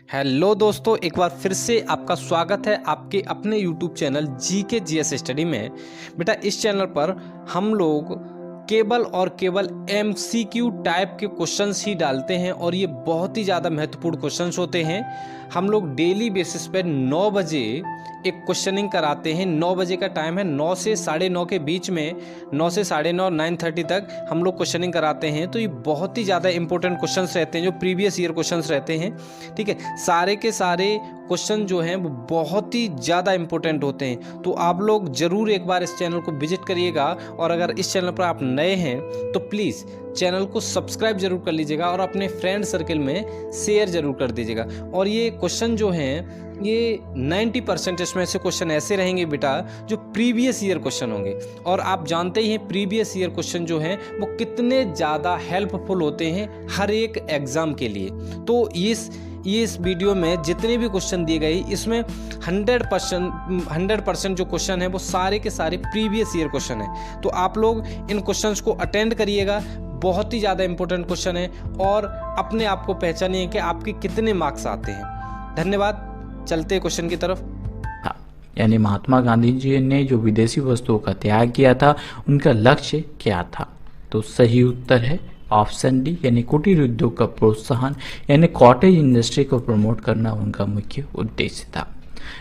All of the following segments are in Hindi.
हेलो दोस्तों, एक बार फिर से आपका स्वागत है आपके अपने YouTube channel GK GS study में। बेटा, इस चैनल पर हम लोग केवल और केवल MCQ टाइप के क्वेश्चंस ही डालते हैं और ये बहुत ही ज़्यादा महत्वपूर्ण क्वेश्चंस होते हैं। हम लोग डेली बेसिस पे 9 बजे एक क्वेश्चनिंग कराते हैं। 9 बजे का टाइम है, 9 से 9:30 के बीच में, 9 से 9:30 9:30 तक हम लोग क्वेश्चनिंग कराते हैं। तो ये बहुत ही ज़्यादा इंपॉर्टेंट क्वेश्चंस रहते हैं, जो प्रीवियस ईयर क्वेश्चंस रहते हैं। ठीक है, सारे के सारे क्वेश्चन जो हैं वो बहुत ही ज़्यादा इंपॉर्टेंट होते हैं। तो आप लोग ज़रूर एक बार इस चैनल को विजिट करिएगा, और अगर इस चैनल पर आप नए हैं तो प्लीज़ चैनल को सब्सक्राइब जरूर कर लीजिएगा और अपने फ्रेंड सर्कल में शेयर जरूर कर दीजिएगा। और ये क्वेश्चन जो हैं, ये 90% इसमें से क्वेश्चन ऐसे रहेंगे बेटा जो प्रीवियस ईयर क्वेश्चन होंगे। और आप जानते ही हैं प्रीवियस ईयर क्वेश्चन जो हैं वो कितने ज़्यादा हेल्पफुल होते हैं हर एक एग्ज़ाम के लिए। तो इस वीडियो में जितने भी क्वेश्चन दिए गए, इसमें 100% जो क्वेश्चन है वो सारे के सारे प्रीवियस ईयर क्वेश्चन है। तो आप लोग इन क्वेश्चंस को अटेंड करिएगा, बहुत ही ज़्यादा इंपॉर्टेंट क्वेश्चन है, और अपने आप को पहचानिए कि आपके कितने मार्क्स आते हैं। धन्यवाद। चलते हैं क्वेश्चन की तरफ। यानी महात्मा गांधी जी ने जो विदेशी वस्तुओं का त्याग किया था, उनका लक्ष्य क्या था? तो सही उत्तर है ऑप्शन डी, यानी कुटीर उद्योग का प्रोत्साहन, यानी कॉटेज इंडस्ट्री को प्रमोट करना उनका मुख्य उद्देश्य था।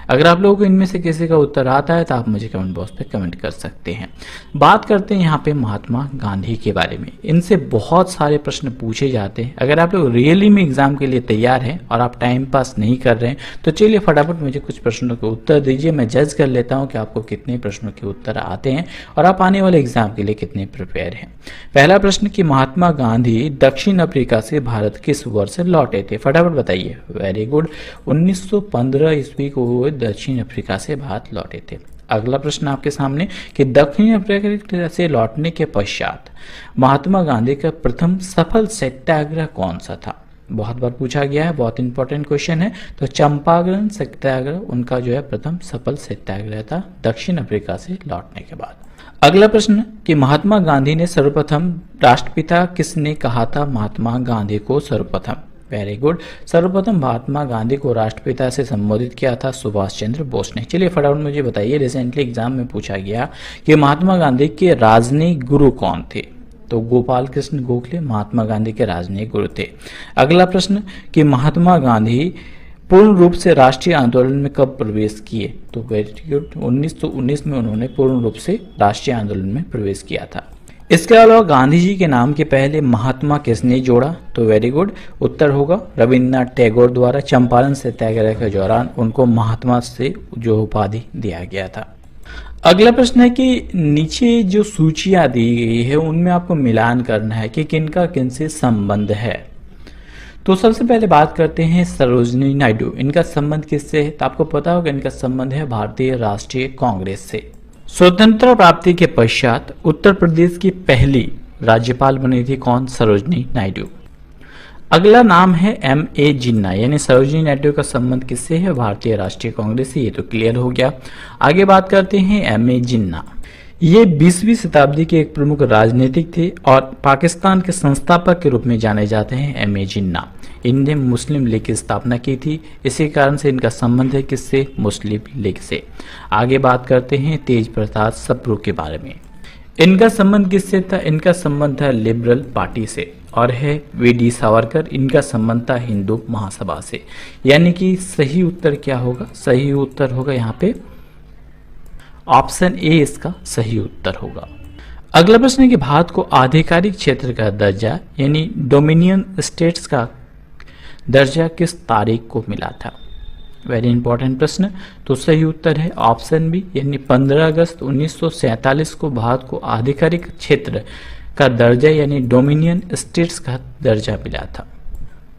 अगर आप लोगों को इनमें से किसी का उत्तर आता है तो आप मुझे कमेंट बॉक्स पे कमेंट कर सकते हैं। बात करते हैं यहाँ पे महात्मा गांधी के बारे में। इनसे बहुत सारे प्रश्न पूछे जाते हैं। अगर आप लोग रियली में एग्जाम के लिए तैयार हैं और आप टाइम पास नहीं कर रहे हैं तो चलिए फटाफट मुझे कुछ प्रश्नों के उत्तर दीजिए। मैं जज कर लेता हूँ कि आपको कितने प्रश्नों के उत्तर आते हैं और आप आने वाले एग्जाम के लिए कितने प्रिपेयर हैं। पहला प्रश्न कि महात्मा गांधी दक्षिण अफ्रीका से भारत किस वर्ष लौटे थे? फटाफट बताइए। वेरी गुड, 1915 ईस्वी को दक्षिण अफ्रीका से भारत लौटे थे। अगला प्रश्न आपके सामने कि दक्षिण अफ्रीका से लौटने के पश्चात महात्मा गांधी का प्रथम सफल सत्याग्रह कौन सा था? बहुत बार पूछा गया है, बहुत इंपॉर्टेंट क्वेश्चन है। तो चंपारण सत्याग्रह उनका जो है प्रथम सफल सत्याग्रह था दक्षिण अफ्रीका से लौटने के बाद। अगला प्रश्न कि महात्मा गांधी ने सर्वप्रथम राष्ट्रपिता किसने कहा था महात्मा गांधी को सर्वप्रथम? वेरी गुड, सर्वप्रथम महात्मा गांधी को राष्ट्रपिता से संबोधित किया था सुभाष चंद्र बोस ने। चलिए फटाफट मुझे बताइए, रिसेंटली एग्जाम में पूछा गया कि महात्मा गांधी के राजनीतिक गुरु कौन थे? तो गोपाल कृष्ण गोखले महात्मा गांधी के राजनीतिक गुरु थे। अगला प्रश्न कि महात्मा गांधी पूर्ण रूप से राष्ट्रीय आंदोलन में कब प्रवेश किए? तो वेरी गुड, 1919 में उन्होंने पूर्ण रूप से राष्ट्रीय आंदोलन में प्रवेश किया था। इसके अलावा गांधी जी के नाम के पहले महात्मा किसने जोड़ा? तो वेरी गुड, उत्तर होगा रविन्द्रनाथ टैगोर द्वारा चंपारण सत्याग्रह के दौरान उनको महात्मा से जो उपाधि दिया गया था। अगला प्रश्न है कि नीचे जो सूचियां दी गई है उनमें आपको मिलान करना है कि किनका किनसे संबंध है। तो सबसे पहले बात करते हैं सरोजिनी नायडू। इनका संबंध किससे है? तो आपको पता होगा इनका संबंध है भारतीय राष्ट्रीय कांग्रेस से। स्वतंत्रता प्राप्ति के पश्चात उत्तर प्रदेश की पहली राज्यपाल बनी थी कौन? सरोजिनी नायडू। अगला नाम है M.A. जिन्ना, यानी सरोजिनी नायडू का संबंध किससे है? भारतीय राष्ट्रीय कांग्रेस से। ये तो क्लियर हो गया। आगे बात करते हैं M.A. जिन्ना। ये 20वीं शताब्दी के एक प्रमुख राजनीतिक थे और पाकिस्तान के संस्थापक के रूप में जाने जाते हैं M.A. जिन्ना। इनने मुस्लिम लीग की स्थापना की थी, इसी कारण से इनका संबंध है किससे? मुस्लिम लीग से। आगे बात करते हैं तेज प्रताप सप्रू के बारे में। इनका संबंध किससे था? इनका संबंध था लिबरल पार्टी से। और है V.D. सावरकर, इनका संबंध था हिंदू महासभा से। यानी कि सही उत्तर क्या होगा? सही उत्तर होगा यहाँ पे ऑप्शन ए, इसका सही उत्तर होगा। अगला प्रश्न है कि भारत को आधिकारिक क्षेत्र का दर्जा यानी डोमिनियन स्टेट्स का दर्जा किस तारीख को मिला था? वेरी इंपॉर्टेंट प्रश्न। तो सही उत्तर है ऑप्शन बी, यानी 15 अगस्त 1947 को भारत को आधिकारिक क्षेत्र का दर्जा यानी डोमिनियन स्टेट्स का दर्जा मिला था।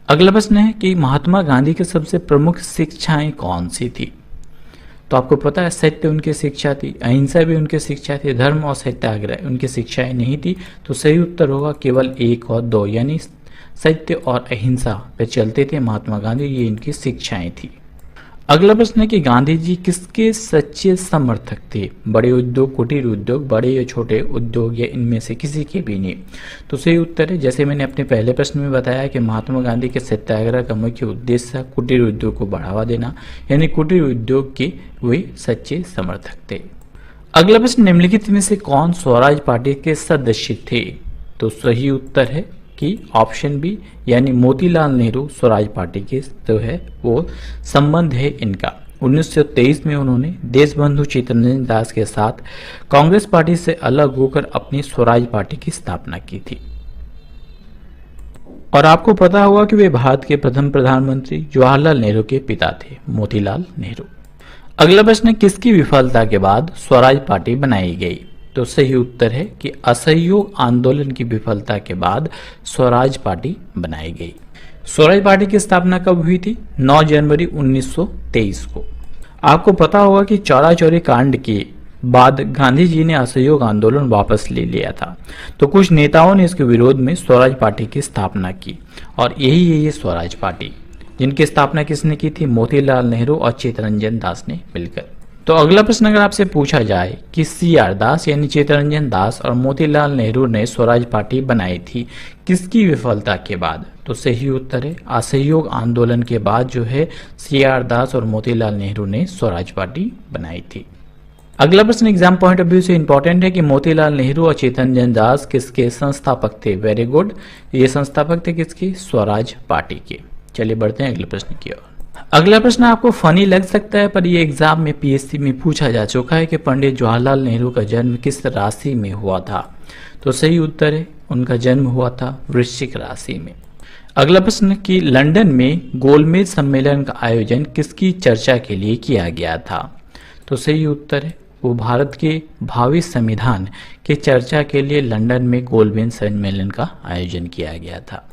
अगला प्रश्न है कि महात्मा गांधी की सबसे प्रमुख शिक्षाएं कौन सी थी? तो आपको पता है सत्य उनकी शिक्षा थी, अहिंसा भी उनकी शिक्षा थी, धर्म और सत्याग्रह उनकी शिक्षाएं नहीं थी। तो सही उत्तर होगा केवल 1 और 2, यानी सत्य और अहिंसा पे चलते थे महात्मा गांधी, ये इनकी शिक्षाएं थी। अगला प्रश्न है कि गांधी जी किसके सच्चे समर्थक थे? बड़े उद्योग, कुटीर उद्योग, बड़े या छोटे उद्योग, या इनमें से किसी के भी नहीं? तो सही उत्तर है, जैसे मैंने अपने पहले प्रश्न में बताया, कि महात्मा गांधी के सत्याग्रह का मुख्य उद्देश्य कुटीर उद्योग को बढ़ावा देना, यानी कुटीर उद्योग के वे सच्चे समर्थक थे। अगला प्रश्न, निम्नलिखित में से कौन स्वराज पार्टी के सदस्य थे? तो सही उत्तर है कि ऑप्शन बी, यानी मोतीलाल नेहरू स्वराज पार्टी के जो है वो संबंध है इनका। 1923 में उन्होंने देशबंधु चित्तरंजन दास के साथ कांग्रेस पार्टी से अलग होकर अपनी स्वराज पार्टी की स्थापना की थी। और आपको पता होगा कि वे भारत के प्रथम प्रधानमंत्री जवाहरलाल नेहरू के पिता थे, मोतीलाल नेहरू। अगला प्रश्न, किसकी विफलता के बाद स्वराज पार्टी बनाई गई? तो सही उत्तर है कि असहयोग आंदोलन की विफलता के बाद स्वराज पार्टी बनाई गई। स्वराज पार्टी की स्थापना कब हुई थी? 9 जनवरी 1923 को। आपको पता होगा कि चौरा चौरी कांड के बाद गांधी जी ने असहयोग आंदोलन वापस ले लिया था, तो कुछ नेताओं ने इसके विरोध में स्वराज पार्टी की स्थापना की, और यही है ये स्वराज पार्टी, जिनकी स्थापना किसने की थी? मोतीलाल नेहरू और चित्तरंजन दास ने मिलकर। तो अगला प्रश्न अगर आपसे पूछा जाए कि CR दास यानी चित्तरंजन दास और मोतीलाल नेहरू ने स्वराज पार्टी बनाई थी किसकी विफलता के बाद? तो सही उत्तर है असहयोग आंदोलन के बाद जो है CR दास और मोतीलाल नेहरू ने स्वराज पार्टी बनाई थी। अगला प्रश्न एग्जाम पॉइंट ऑफ व्यू से इंपॉर्टेंट है कि मोतीलाल नेहरू और चित्तरंजन दास किसके संस्थापक थे? वेरी गुड, ये संस्थापक थे किसके? स्वराज पार्टी के। चलिए बढ़ते हैं अगले प्रश्न की ओर। अगला प्रश्न आपको फनी लग सकता है, पर यह एग्जाम में PSC में पूछा जा चुका है कि पंडित जवाहरलाल नेहरू का जन्म किस राशि में हुआ था? तो सही उत्तर है उनका जन्म हुआ था वृश्चिक राशि में। अगला प्रश्न कि लंदन में गोलमेज सम्मेलन का आयोजन किसकी चर्चा के लिए किया गया था? तो सही उत्तर है वो भारत के भावी संविधान के चर्चा के लिए लंदन में गोलमेज सम्मेलन का आयोजन किया गया था।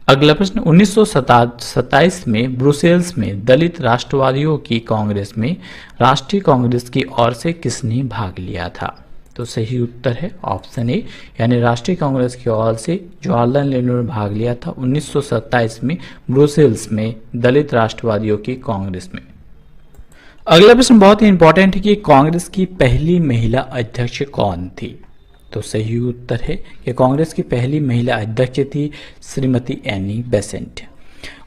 अगला प्रश्न 1927 में ब्रुसेल्स में दलित राष्ट्रवादियों की कांग्रेस में राष्ट्रीय कांग्रेस की ओर से किसने भाग लिया था? तो सही उत्तर है ऑप्शन ए, यानी राष्ट्रीय कांग्रेस की ओर से जवाहरलाल नेहरू ने भाग लिया था 1927 में ब्रुसेल्स में दलित राष्ट्रवादियों की कांग्रेस में। अगला प्रश्न बहुत ही इंपॉर्टेंट है कि कांग्रेस की पहली महिला अध्यक्ष कौन थी? तो सही उत्तर है कि कांग्रेस की पहली महिला अध्यक्ष थी श्रीमती एनी बेसेंट।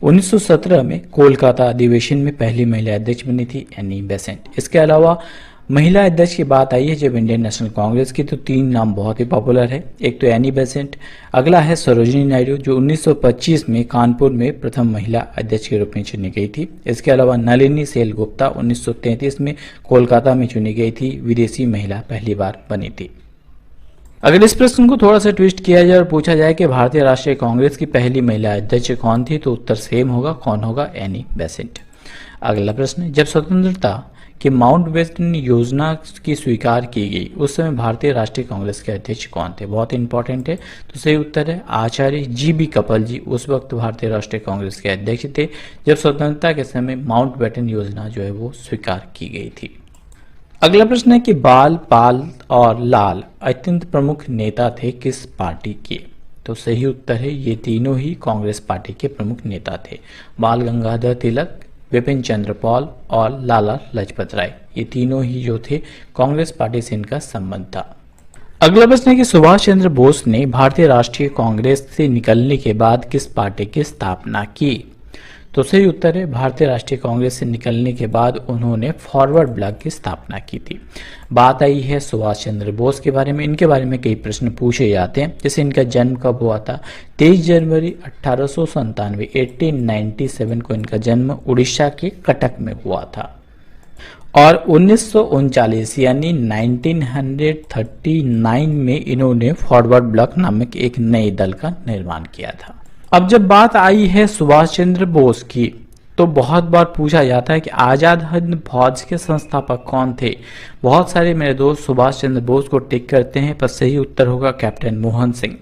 1917 में कोलकाता अधिवेशन में पहली महिला अध्यक्ष बनी थी एनी बेसेंट। इसके अलावा महिला अध्यक्ष की बात आई है जब इंडियन नेशनल कांग्रेस की, तो 3 नाम बहुत ही पॉपुलर है। एक तो एनी बेसेंट, अगला है सरोजिनी नायडू जो 1925 में कानपुर में प्रथम महिला अध्यक्ष के रूप में चुनी गई थी। इसके अलावा नलिनी सेनगुप्ता 1933 में कोलकाता में चुनी गई थी, विदेशी महिला पहली बार बनी थी। अगर इस प्रश्न को थोड़ा सा ट्विस्ट किया जाए और पूछा जाए कि भारतीय राष्ट्रीय कांग्रेस की पहली महिला अध्यक्ष कौन थी, तो उत्तर सेम होगा, कौन होगा? Annie Besant. अगला प्रश्न, जब स्वतंत्रता की माउंटबेटन योजना की स्वीकार की गई उस समय भारतीय राष्ट्रीय कांग्रेस के अध्यक्ष कौन थे? बहुत इंपॉर्टेंट है। तो सही उत्तर है आचार्य GB कपल जी उस वक्त भारतीय राष्ट्रीय कांग्रेस के अध्यक्ष थे जब स्वतंत्रता के समय माउंटबेटन योजना जो है वो स्वीकार की गई थी। अगला प्रश्न है कि बाल, पाल और लाल अत्यंत प्रमुख नेता थे किस पार्टी के? तो सही उत्तर है ये तीनों ही कांग्रेस पार्टी के प्रमुख नेता थे। बाल गंगाधर तिलक, विपिन चंद्र पाल और लाला लाजपत राय, ये तीनों ही जो थे कांग्रेस पार्टी से इनका संबंध था। अगला प्रश्न है कि सुभाष चंद्र बोस ने भारतीय राष्ट्रीय कांग्रेस से निकलने के बाद किस पार्टी की स्थापना की? तो सही उत्तर है भारतीय राष्ट्रीय कांग्रेस से निकलने के बाद उन्होंने फॉरवर्ड ब्लॉक की स्थापना की थी। बात आई है सुभाष चंद्र बोस के बारे में, इनके बारे में कई प्रश्न पूछे जाते हैं। जैसे इनका जन्म कब हुआ था? 23 जनवरी 1897 1897 को इनका जन्म उड़ीसा के कटक में हुआ था और 1939 यानी 1939 में इन्होंने फॉरवर्ड ब्लॉक नामक एक नए दल का निर्माण किया था। अब जब बात आई है सुभाष चंद्र बोस की, तो बहुत बार पूछा जाता है कि आजाद हिंद फौज के संस्थापक कौन थे? बहुत सारे मेरे दोस्त सुभाष चंद्र बोस को टिक करते हैं, पर सही उत्तर होगा कैप्टन मोहन सिंह।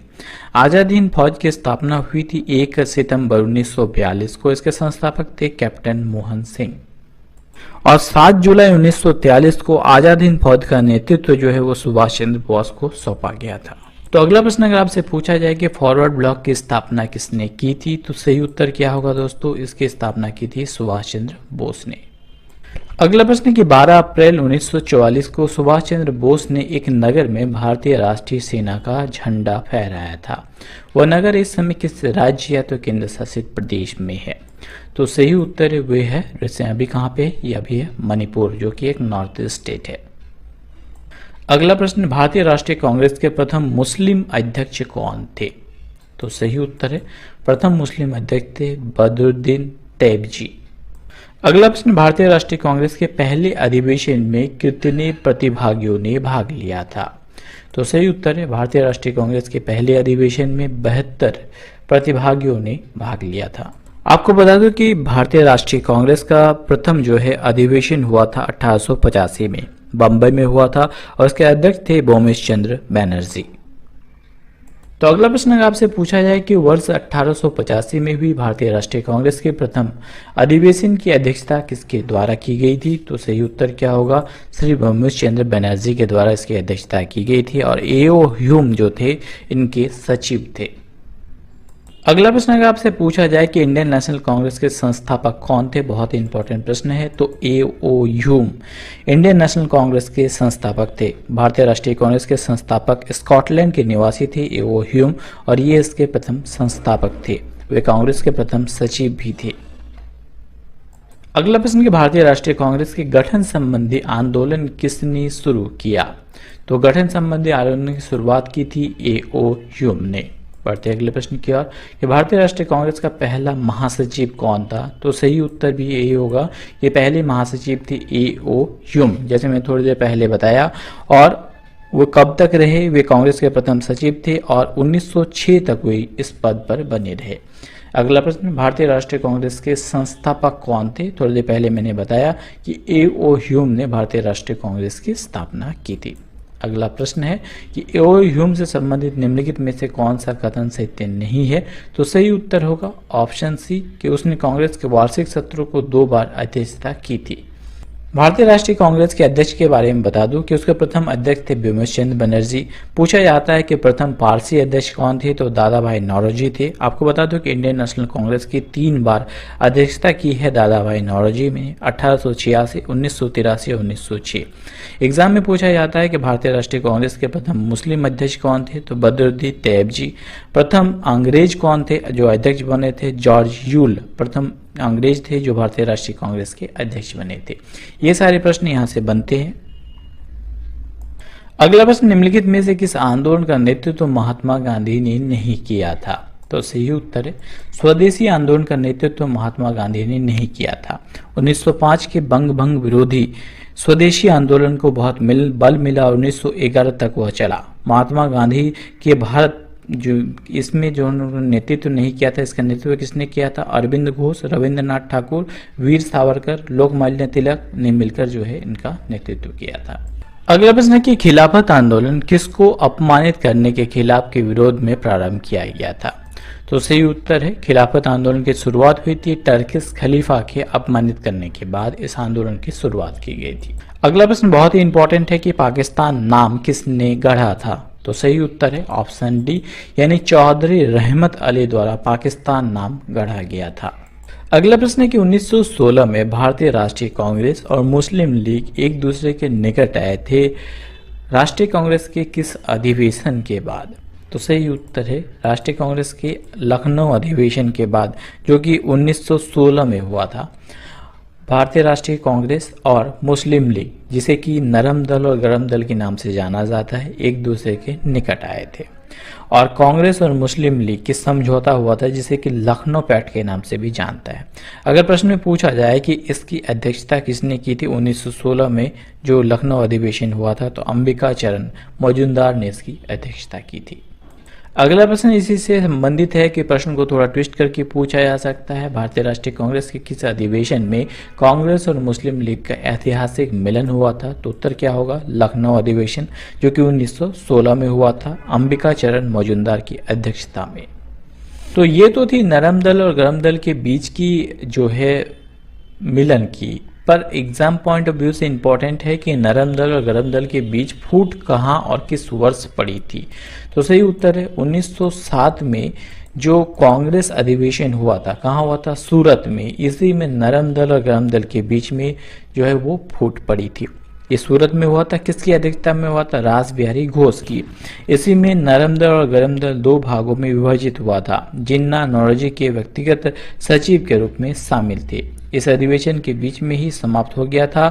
आजाद हिंद फौज की स्थापना हुई थी 1 सितंबर 1942 को। इसके संस्थापक थे कैप्टन मोहन सिंह और 7 जुलाई 1943 को आजाद हिंद फौज का नेतृत्व जो है वो सुभाष चंद्र बोस को सौंपा गया था। तो अगला प्रश्न अगर आपसे पूछा जाए कि फॉरवर्ड ब्लॉक की स्थापना किसने की थी, तो सही उत्तर क्या होगा दोस्तों? इसकी स्थापना की थी सुभाष चंद्र बोस ने। अगला प्रश्न कि 12 अप्रैल 1944 को सुभाष चंद्र बोस ने एक नगर में भारतीय राष्ट्रीय सेना का झंडा फहराया था। वह नगर इस समय किस राज्य या तो केंद्र शासित प्रदेश में है? तो सही उत्तर वे है, वैसे अभी कहाँ पे? यह अभी है मणिपुर, जो कि एक नॉर्थ ईस्ट स्टेट है। अगला प्रश्न, भारतीय राष्ट्रीय कांग्रेस के प्रथम मुस्लिम अध्यक्ष कौन थे? तो सही उत्तर है, प्रथम मुस्लिम अध्यक्ष थे बदरुद्दीन तैयबजी। अगला प्रश्न, भारतीय राष्ट्रीय कांग्रेस के पहले अधिवेशन में कितने प्रतिभागियों ने भाग लिया था? तो सही उत्तर है, भारतीय राष्ट्रीय कांग्रेस के पहले अधिवेशन में 72 प्रतिभागियों ने भाग लिया था। आपको बता दूं कि भारतीय राष्ट्रीय कांग्रेस का प्रथम जो है अधिवेशन हुआ था 1885 में, बम्बई में हुआ था और उसके अध्यक्ष थे बोमेश चंद्र बैनर्जी। तो अगला प्रश्न अगर आपसे पूछा जाए कि वर्ष 1885 में हुई भारतीय राष्ट्रीय कांग्रेस के प्रथम अधिवेशन की अध्यक्षता किसके द्वारा की गई थी? तो सही उत्तर क्या होगा? श्री बोमेश चंद्र बैनर्जी के द्वारा इसकी अध्यक्षता की गई थी और एओ ह्यूम जो थे इनके सचिव थे। अगला प्रश्न अगर आपसे पूछा जाए कि इंडियन नेशनल कांग्रेस के संस्थापक कौन थे? बहुत ही इंपॉर्टेंट प्रश्न है। तो एओ ह्यूम इंडियन नेशनल कांग्रेस के संस्थापक थे। भारतीय राष्ट्रीय कांग्रेस के संस्थापक स्कॉटलैंड के निवासी थे एओ ह्यूम और ये इसके प्रथम संस्थापक थे। वे कांग्रेस के प्रथम सचिव भी थे। अगला प्रश्न कि भारतीय राष्ट्रीय कांग्रेस के गठन संबंधी आंदोलन किसने शुरू किया? तो गठन संबंधी आंदोलन की शुरुआत की थी एओ ह्यूम ने। बढ़ते अगले प्रश्न की ओर कि भारतीय राष्ट्रीय कांग्रेस का पहला महासचिव कौन था? तो सही उत्तर भी यही होगा, ये पहले महासचिव थे एओ ह्यूम, जैसे मैं थोड़ी देर पहले बताया। और वो कब तक रहे? वे कांग्रेस के प्रथम सचिव थे और 1906 तक वे इस पद पर बने रहे। अगला प्रश्न, भारतीय राष्ट्रीय कांग्रेस के संस्थापक कौन थे? थोड़ी देर पहले मैंने बताया कि एओ ह्यूम ने भारतीय राष्ट्रीय कांग्रेस की स्थापना की थी। अगला प्रश्न है कि एओ ह्यूम से संबंधित निम्नलिखित में से कौन सा कथन सत्य नहीं है? तो सही उत्तर होगा ऑप्शन सी कि उसने कांग्रेस के वार्षिक सत्रों को 2 बार अध्यक्षता की थी। भारतीय राष्ट्रीय कांग्रेस के अध्यक्ष के बारे में बता दूं कि उसके प्रथम अध्यक्ष थे बोमेश चंद्र बनर्जी। पूछा जाता है कि प्रथम पारसी अध्यक्ष कौन थे? तो दादा भाई नौरोजी थे। आपको बता दूं कि इंडियन नेशनल कांग्रेस की 3 बार अध्यक्षता की है दादा भाई नौरोजी में, 1886, 1983 और 1906। एग्जाम में पूछा जाता है कि भारतीय राष्ट्रीय कांग्रेस के प्रथम मुस्लिम अध्यक्ष कौन थे? तो बदरुद्दीन तैयबजी। प्रथम अंग्रेज कौन थे जो अध्यक्ष बने थे? जॉर्ज यूल प्रथम अंग्रेज थे जो भारतीय राष्ट्रीय कांग्रेस के अध्यक्ष बने थे। ये सारे प्रश्न यहां से बनते हैं। अगला प्रश्न, निम्नलिखित में से किस आंदोलन का नेतृत्व तो महात्मा गांधी ने नहीं किया था? तो सही उत्तर है स्वदेशी आंदोलन का नेतृत्व महात्मा गांधी ने नहीं किया था। 1905 के बंग भंग विरोधी स्वदेशी आंदोलन को बहुत बल मिला और 1911 तक वह चला। महात्मा गांधी के भारत जो इसमें जो उन्होंने नेतृत्व नहीं किया था, इसका नेतृत्व किसने किया था? अरविंद घोष, रविंद्रनाथ ठाकुर, वीर सावरकर, लोकमान्य तिलक ने मिलकर जो है इनका नेतृत्व किया था। अगला प्रश्न है कि खिलाफत आंदोलन किसको अपमानित करने के खिलाफ के विरोध में प्रारंभ किया गया था? तो सही उत्तर है खिलाफत आंदोलन की शुरुआत हुई थी टर्किश खलीफा के अपमानित करने के बाद इस आंदोलन की शुरुआत की गई थी। अगला प्रश्न बहुत ही इंपॉर्टेंट है कि पाकिस्तान नाम किसने गढ़ा था? तो सही उत्तर है ऑप्शन डी यानी चौधरी रहमत अली द्वारा पाकिस्तान नाम गढ़ा गया था। अगला प्रश्न है कि 1916 में भारतीय राष्ट्रीय कांग्रेस और मुस्लिम लीग एक दूसरे के निकट आए थे राष्ट्रीय कांग्रेस के किस अधिवेशन के बाद? तो सही उत्तर है राष्ट्रीय कांग्रेस के लखनऊ अधिवेशन के बाद, जो कि 1916 में हुआ था। भारतीय राष्ट्रीय कांग्रेस और मुस्लिम लीग, जिसे कि नरम दल और गरम दल के नाम से जाना जाता है, एक दूसरे के निकट आए थे और कांग्रेस और मुस्लिम लीग की समझौता हुआ था जिसे कि लखनऊ पैक्ट के नाम से भी जानता है। अगर प्रश्न में पूछा जाए कि इसकी अध्यक्षता किसने की थी 1916 में जो लखनऊ अधिवेशन हुआ था, तो अंबिका चरण मजूमदार ने इसकी अध्यक्षता की थी। अगला प्रश्न इसी से संबंधित है कि प्रश्न को थोड़ा ट्विस्ट करके पूछा जा सकता है। भारतीय राष्ट्रीय कांग्रेस के किस अधिवेशन में कांग्रेस और मुस्लिम लीग का ऐतिहासिक मिलन हुआ था? तो उत्तर क्या होगा? लखनऊ अधिवेशन, जो कि 1916 में हुआ था अंबिका चरण मजूमदार की अध्यक्षता में। तो ये तो थी नरम दल और गरम दल के बीच की जो है मिलन की, पर एग्जाम पॉइंट ऑफ व्यू से इंपॉर्टेंट है कि नरम दल और गरम दल के बीच फूट कहां और किस वर्ष पड़ी थी? तो सही उत्तर है 1907 में जो कांग्रेस अधिवेशन हुआ था, कहाँ हुआ था? सूरत में। इसी में नरम दल और गरम दल के बीच में जो है वो फूट पड़ी थी। ये सूरत में हुआ था, किसकी अध्यक्षता में हुआ था? रास बिहारी घोष की। इसी में नरम दल और गरम दल दो भागों में विभाजित हुआ था। जिन्ना नौरोजी के व्यक्तिगत सचिव के रूप में शामिल थे। इस अधिवेशन के बीच में ही समाप्त हो गया था,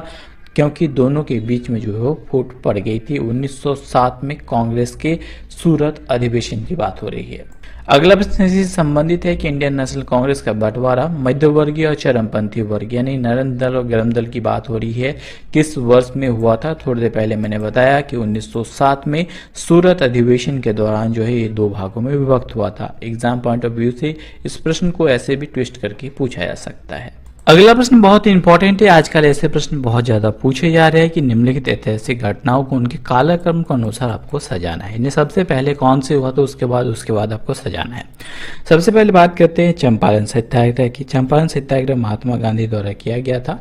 क्योंकि दोनों के बीच में जो है वो फूट पड़ गई थी। 1907 में कांग्रेस के सूरत अधिवेशन की बात हो रही है। अगला प्रश्न इसी से संबंधित है कि इंडियन नेशनल कांग्रेस का बंटवारा मध्यवर्गीय और चरमपंथी वर्ग यानी नरम दल और गरम दल की बात हो रही है, किस वर्ष में हुआ था? थोड़ी देर पहले मैंने बताया कि 1907 में सूरत अधिवेशन के दौरान जो है ये दो भागों में विभक्त हुआ था। एग्जाम पॉइंट ऑफ व्यू से इस प्रश्न को ऐसे भी ट्विस्ट करके पूछा जा सकता है। अगला प्रश्न बहुत ही इंपॉर्टेंट है। आजकल ऐसे प्रश्न बहुत ज्यादा पूछे जा रहे हैं कि निम्नलिखित ऐतिहासिक घटनाओं को उनके कालक्रम के अनुसार आपको सजाना है। इन्हें सबसे पहले कौन से हुआ तो उसके बाद आपको सजाना है। सबसे पहले बात करते हैं चंपारण सत्याग्रह की। चंपारण सत्याग्रह महात्मा गांधी द्वारा किया गया था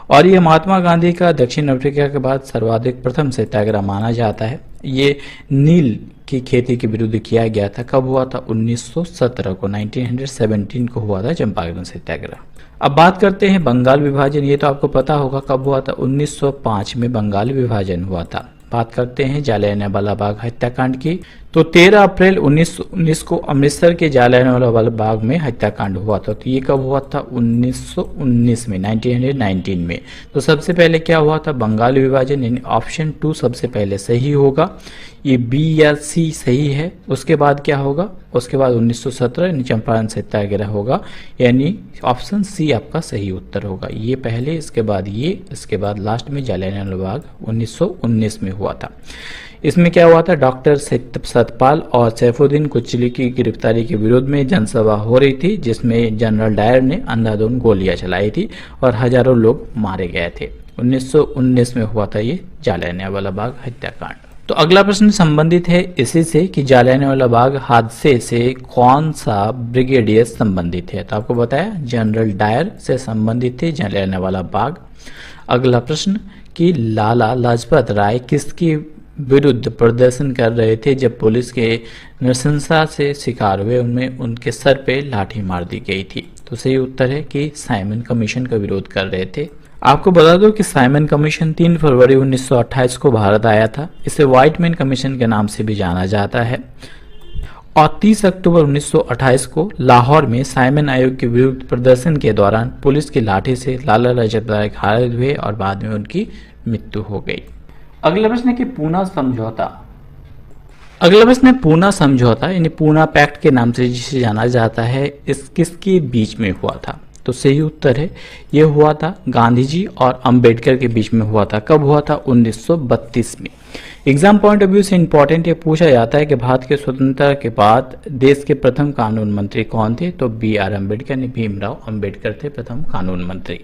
और ये महात्मा गांधी का दक्षिण अफ्रीका के बाद सर्वाधिक प्रथम सत्याग्रह माना जाता है। ये नील की खेती के विरुद्ध किया गया था। कब हुआ था? 1917 को, 1917 को हुआ था चंपारण सत्याग्रह। अब बात करते हैं बंगाल विभाजन। ये तो आपको पता होगा कब हुआ था? 1905 में बंगाल विभाजन हुआ था। बात करते हैं जालियांवाला बाग हत्याकांड की। तो 13 अप्रैल 1919 को अमृतसर के जालियांवाला बाग में हत्याकांड हुआ था। तो ये कब हुआ था? 1919 में, 1919 में। तो सबसे पहले क्या हुआ था? बंगाल विभाजन, यानी ऑप्शन 2 सबसे पहले सही होगा। ये बी या सी सही है। उसके बाद क्या होगा? उसके बाद 1917 यानी चंपारण सत्याग्रह होगा, यानी ऑप्शन सी आपका सही उत्तर होगा। ये पहले, इसके बाद ये, इसके बाद लास्ट में जालियांवाला बाग 1919 में हुआ था। इसमें क्या हुआ था? डॉक्टर सतपाल और सैफुद्दीन कोचली की गिरफ्तारी के विरोध में जनसभा हो रही थी, जिसमें जनरल डायर ने अंधाधुंध गोलियां चलाई थी और हजारों लोग मारे गए थे। 1919 में हुआ था ये जालियांवाला बाग हत्याकांड। तो अगला प्रश्न संबंधित है इसी से कि जालियांवाला बाग हादसे से कौन सा ब्रिगेडियर संबंधित है? तो आपको बताया जनरल डायर से संबंधित थे जालियांवाला बाग। अगला प्रश्न कि लाला लाजपत राय किसके विरुद्ध प्रदर्शन कर रहे थे जब पुलिस के नृशंसा से शिकार हुए? उनमें उनके सर पे लाठी मार दी गई थी। तो सही उत्तर है कि साइमन कमीशन का विरोध कर रहे थे। आपको बता दो कि साइमन कमीशन 3 फरवरी 1928 को भारत आया था। इसे व्हाइटमैन कमीशन के नाम से भी जाना जाता है। और 30 अक्टूबर 1928 को लाहौर में साइमन आयोग के विरुद्ध प्रदर्शन के दौरान पुलिस की लाठी से लाला लाजपत राय घायल हुए और बाद में उनकी मृत्यु हो गई। अगला प्रश्न है कि पूना समझौता। अगला प्रश्न है पूना समझौता, यानी पूना पैक्ट के नाम से जिसे जाना जाता है, इस किसके बीच में हुआ था? तो सही उत्तर है ये हुआ था गांधी जी और अंबेडकर के बीच में हुआ था। कब हुआ था? 1932 में। एग्जाम पॉइंट ऑफ व्यू से इंपॉर्टेंट ये पूछा जाता है कि भारत के स्वतंत्रता के बाद देश के प्रथम कानून मंत्री कौन थे? तो BR अम्बेडकर, ने भीमराव अंबेडकर थे प्रथम कानून मंत्री।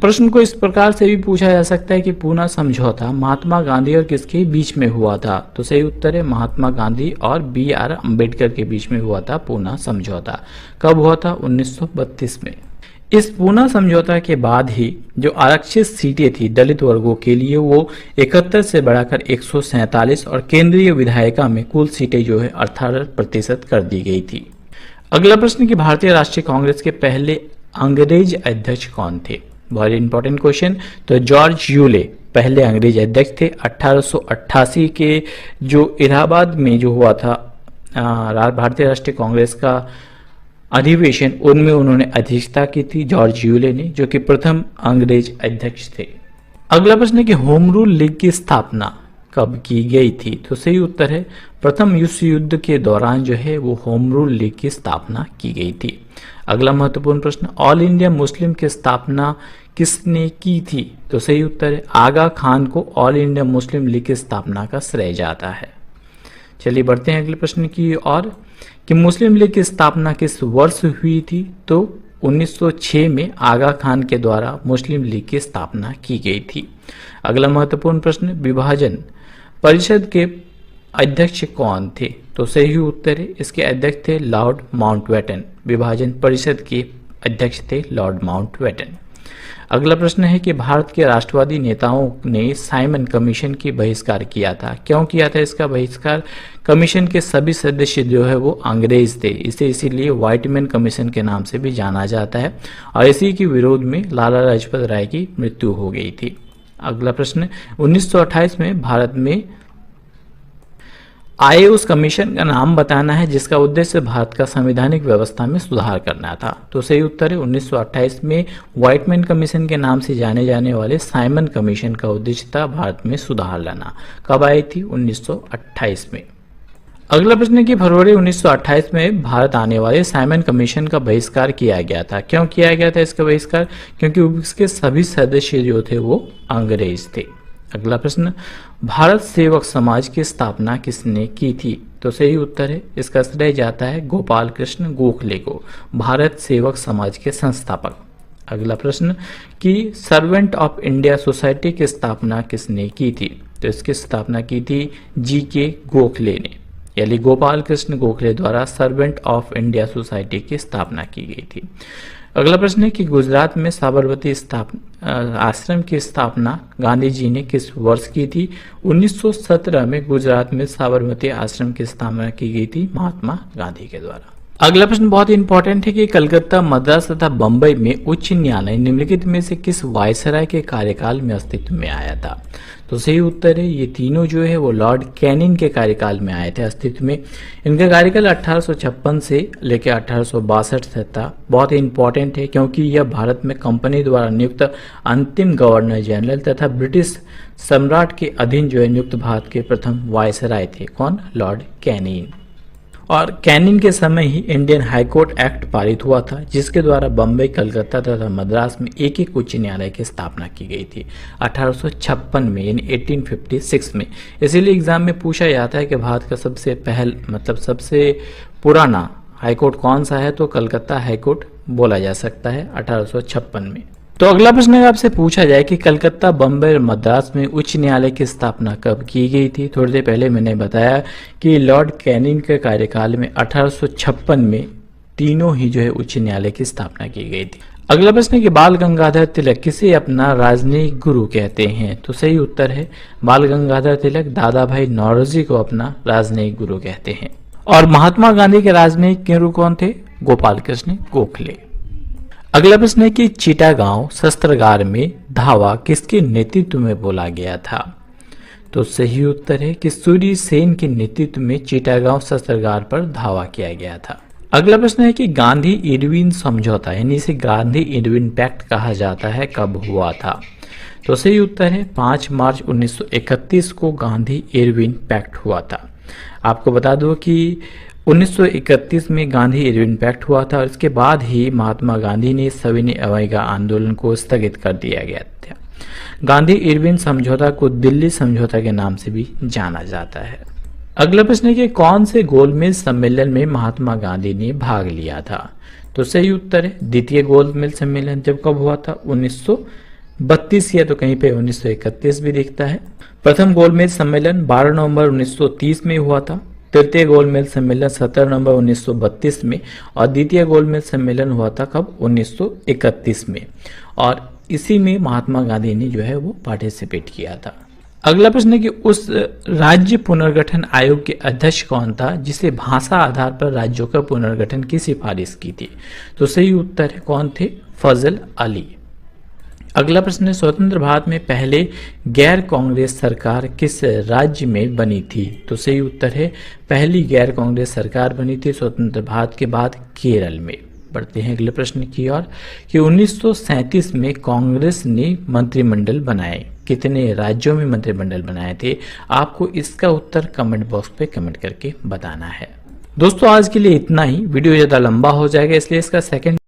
प्रश्न को इस प्रकार से भी पूछा जा सकता है कि पूना समझौता महात्मा गांधी और किसके बीच में हुआ था? तो सही उत्तर है महात्मा गांधी और BR अम्बेडकर के बीच में हुआ था पूना समझौता। कब हुआ था? 1932 में। इस पूना समझौता के बाद ही जो आरक्षित सीटें थी दलित वर्गों के लिए, वो 71 से बढ़ाकर 147 और केंद्रीय विधायिका में कुल सीटें जो है 18% कर दी गई थी। अगला प्रश्न कि भारतीय राष्ट्रीय कांग्रेस के पहले अंग्रेज अध्यक्ष कौन थे? बहुत इंपॉर्टेंट क्वेश्चन। तो जॉर्ज यूले पहले अंग्रेज अध्यक्ष थे। 1888 के जो इलाहाबाद में जो हुआ था भारतीय राष्ट्रीय कांग्रेस का अधिवेशन, उनमें उन्होंने अध्यक्षता की थी जॉर्ज यूले ने, जो कि प्रथम अंग्रेज अध्यक्ष थे। अगला प्रश्न है कि होम रूल लीग की स्थापना कब की गई थी? तो सही उत्तर है प्रथम विश्व युद्ध के दौरान जो है वो होम रूल लीग की स्थापना की गई थी। अगला महत्वपूर्ण प्रश्न, ऑल इंडिया मुस्लिम की स्थापना किसने की थी? तो सही उत्तर है आगा खान को ऑल इंडिया मुस्लिम लीग की स्थापना का श्रेय जाता है। चलिए बढ़ते हैं अगले प्रश्न की ओर कि मुस्लिम लीग की स्थापना किस वर्ष हुई थी? तो 1906 में आगा खान के द्वारा मुस्लिम लीग की स्थापना की गई थी। अगला महत्वपूर्ण प्रश्न, विभाजन परिषद के अध्यक्ष कौन थे? तो सही उत्तर है इसके अध्यक्ष थे लॉर्ड माउंटबेटन। विभाजन परिषद के अध्यक्ष थे लॉर्ड माउंटबेटन। अगला प्रश्न है कि भारत के राष्ट्रवादी नेताओं ने साइमन कमीशन की बहिष्कार किया था। क्यों किया था इसका बहिष्कार? कमीशन के सभी सदस्य जो है वो अंग्रेज थे, इसे इसीलिए व्हाइटमैन कमीशन के नाम से भी जाना जाता है और इसी के विरोध में लाला लाजपत राय की मृत्यु हो गई थी। अगला प्रश्न, 1928 में भारत में आए उस कमीशन का नाम बताना है जिसका उद्देश्य भारत का संवैधानिक व्यवस्था में सुधार करना था। तो सही उत्तर है 1928 में व्हाइटमैन कमीशन के नाम से जाने जाने वाले साइमन कमीशन का उद्देश्य था भारत में सुधार लाना। कब आई थी? 1928 में। अगला प्रश्न है कि फरवरी 1928 में भारत आने वाले साइमन कमीशन का बहिष्कार किया गया था। क्यों किया गया था इसका बहिष्कार? क्योंकि उसके सभी सदस्य जो थे वो अंग्रेज थे। अगला प्रश्न, भारत सेवक समाज की स्थापना किसने की थी? तो सही उत्तर है इसका श्रेय जाता है गोपाल कृष्ण गोखले को, भारत सेवक समाज के संस्थापक। अगला प्रश्न कि सर्वेंट ऑफ इंडिया सोसाइटी की स्थापना किसने की थी? तो इसकी स्थापना की थी जी.के. गोखले ने, यानी गोपाल कृष्ण गोखले द्वारा सर्वेंट ऑफ इंडिया सोसाइटी की स्थापना की गई थी। अगला प्रश्न है कि गुजरात में साबरमती आश्रम की स्थापना गांधी जी ने किस वर्ष की थी? 1917 में गुजरात में साबरमती आश्रम की स्थापना की गई थी महात्मा गांधी के द्वारा। अगला प्रश्न बहुत ही इंपॉर्टेंट है कि कलकत्ता, मद्रास तथा बंबई में उच्च न्यायालय निम्नलिखित में से किस वायसराय के कार्यकाल में अस्तित्व में आया था? तो सही उत्तर है ये तीनों जो है वो लॉर्ड कैनिंग के कार्यकाल में आए थे अस्तित्व में। इनका कार्यकाल 1856 से लेकर 1862 तक था। बहुत ही इंपॉर्टेंट है क्योंकि यह भारत में कंपनी द्वारा नियुक्त अंतिम गवर्नर जनरल तथा ब्रिटिश सम्राट के अधीन जो है नियुक्त भारत के प्रथम वायसराय थे। कौन? Lord Canning. और कैनिंग के समय ही इंडियन हाईकोर्ट एक्ट पारित हुआ था जिसके द्वारा बम्बई, कलकत्ता तथा मद्रास में एक एक उच्च न्यायालय की स्थापना की गई थी 1856 में, यानी 1856 में। इसीलिए एग्जाम में पूछा जाता है कि भारत का सबसे पुराना हाईकोर्ट कौन सा है? तो कलकत्ता हाईकोर्ट बोला जा सकता है 1856 में। तो अगला प्रश्न है आपसे पूछा जाए कि कलकत्ता, बम्बई और मद्रास में उच्च न्यायालय की स्थापना कब की गई थी? थोड़ी देर पहले मैंने बताया कि लॉर्ड कैनिंग के कार्यकाल में 1856 में तीनों ही जो है उच्च न्यायालय की स्थापना की गई थी। अगला प्रश्न है कि बाल गंगाधर तिलक किसे अपना राजनयिक गुरु कहते हैं? तो सही उत्तर है बाल गंगाधर तिलक दादा भाई नौरोजी को अपना राजनयिक गुरु कहते हैं। और महात्मा गांधी के राजनयिक गुरु कौन थे? गोपाल कृष्ण गोखले। अगला प्रश्न है कि चिटागांव शस्त्रागार में धावा किसके नेतृत्व में बोला गया था? तो सही उत्तर है कि सूर्य सेन के नेतृत्व में चिटागांव शस्त्रागार पर धावा किया गया था। अगला प्रश्न है कि गांधी इरविन समझौता, यानी इसे गांधी इरविन पैक्ट कहा जाता है, कब हुआ था? तो सही उत्तर है 5 मार्च 1931 को गांधी इरविन पैक्ट हुआ था। आपको बता दो कि 1931 में गांधी इरविन पैक्ट हुआ था और इसके बाद ही महात्मा गांधी ने सविनय अवज्ञा आंदोलन को स्थगित कर दिया गया था। गांधी इरविन समझौता को दिल्ली समझौता के नाम से भी जाना जाता है। अगला प्रश्न है कि कौन से गोलमेज सम्मेलन में महात्मा गांधी ने भाग लिया था? तो सही उत्तर है द्वितीय गोलमेज सम्मेलन। जब कब हुआ था? 1932 या तो कहीं पे 1931 भी दिखता है। प्रथम गोलमेज सम्मेलन 12 नवंबर 1930 में हुआ था। तृतीय गोलमेज सम्मेलन 17 नवंबर 1932 में और द्वितीय गोलमेज सम्मेलन हुआ था कब? 1931 में। और इसी में महात्मा गांधी ने जो है वो पार्टिसिपेट किया था। अगला प्रश्न है कि उस राज्य पुनर्गठन आयोग के अध्यक्ष कौन था जिसे भाषा आधार पर राज्यों का पुनर्गठन की सिफारिश की थी? तो सही उत्तर है कौन थे? फजल अली। अगला प्रश्न है स्वतंत्र भारत में पहले गैर कांग्रेस सरकार किस राज्य में बनी थी? तो सही उत्तर है पहली गैर कांग्रेस सरकार बनी थी स्वतंत्र भारत के बाद केरल में। बढ़ते हैं अगले प्रश्न की ओर कि 1937 में कांग्रेस ने मंत्रिमंडल बनाए। कितने राज्यों में मंत्रिमंडल बनाए थे? आपको इसका उत्तर कमेंट बॉक्स पे कमेंट करके बताना है। दोस्तों आज के लिए इतना ही। वीडियो ज़्यादा लंबा हो जाएगा इसलिए इसका सेकंड